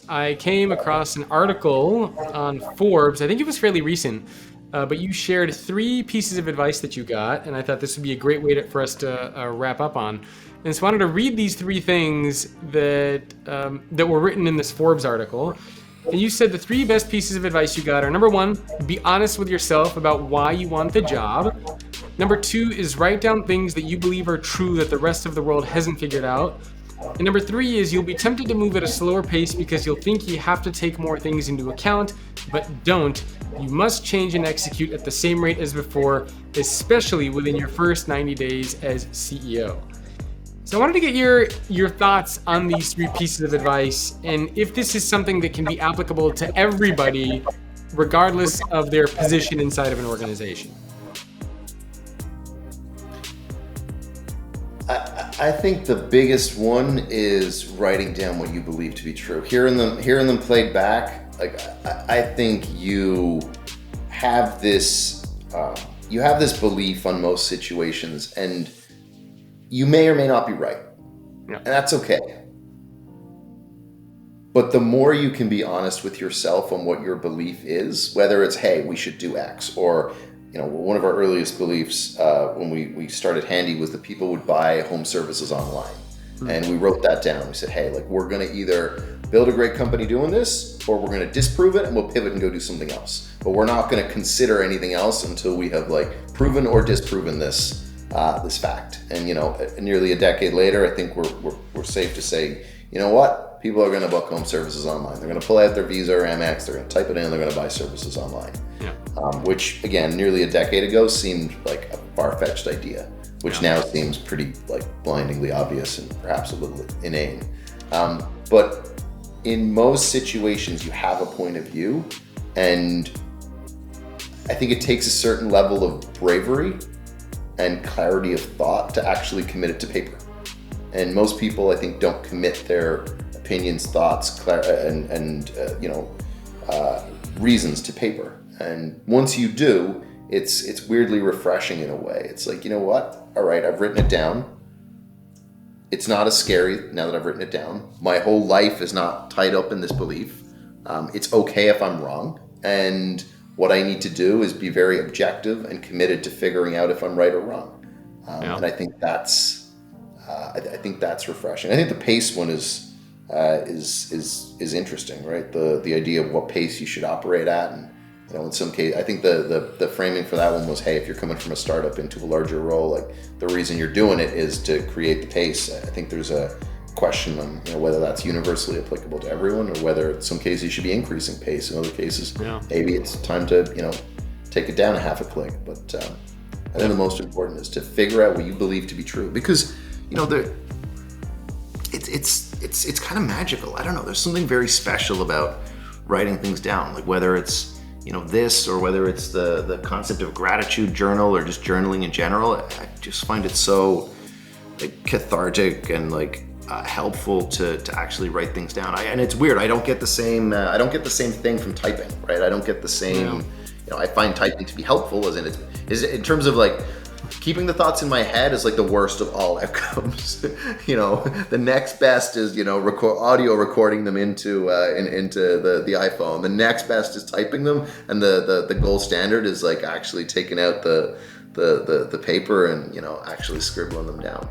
I came across an article on Forbes. I think it was fairly recent, but you shared three pieces of advice that you got, and I thought this would be a great way for us to wrap up on. And so I wanted to read these three things that were written in this Forbes article. And you said the three best pieces of advice you got are: number one, be honest with yourself about why you want the job. Number two is write down things that you believe are true that the rest of the world hasn't figured out. And number three is you'll be tempted to move at a slower pace because you'll think you have to take more things into account, but don't. You must change and execute at the same rate as before, especially within your first 90 days as CEO. So I wanted to get your thoughts on these three pieces of advice, and if this is something that can be applicable to everybody, regardless of their position inside of an organization. I think the biggest one is writing down what you believe to be true. Hearing them played back, like I think you have this belief on most situations, and you may or may not be right, and that's okay. But the more you can be honest with yourself on what your belief is, whether it's, hey, we should do X, or one of our earliest beliefs when we started Handy was that people would buy home services online. And we wrote that down. We said, hey, like, we're going to either build a great company doing this, or we're going to disprove it and we'll pivot and go do something else. But we're not going to consider anything else until we have proven or disproven this fact. And nearly a decade later, I think we're safe to say, you know what? People are going to book home services online. They're going to pull out their Visa or Amex. They're going to type it in. They're going to buy services online. Yeah. Which, again, nearly a decade ago seemed like a far-fetched idea, which now seems pretty blindingly obvious and perhaps a little inane. But in most situations, you have a point of view, and I think it takes a certain level of bravery and clarity of thought to actually commit it to paper. And most people, I think, don't commit their opinions, thoughts, and reasons to paper. And once you do, it's weirdly refreshing in a way. It's like, you know what? All right, I've written it down. It's not as scary now that I've written it down. My whole life is not tied up in this belief. It's okay if I'm wrong. And what I need to do is be very objective and committed to figuring out if I'm right or wrong. And I think that's refreshing. I think the pace one is interesting, right? The idea of what pace you should operate at, and in some case, I think the framing for that one was, hey, if you're coming from a startup into a larger role, the reason you're doing it is to create the pace. I think there's a question on whether that's universally applicable to everyone, or whether in some cases you should be increasing pace. In other cases, maybe it's time to take it down a half a click. But I think the most important is to figure out what you believe to be true, because it's kind of magical. I don't know. There's something very special about writing things down, whether it's this, or whether it's the concept of gratitude journal, or just journaling in general. I just find it so cathartic and helpful to actually write things down. And it's weird. I don't get the same thing from typing, right? I don't get the same. I find typing to be helpful, as in terms of keeping the thoughts in my head is the worst of all outcomes. The next best is audio recording them into the iPhone. The next best is typing them, and the gold standard is actually taking out the paper and actually scribbling them down.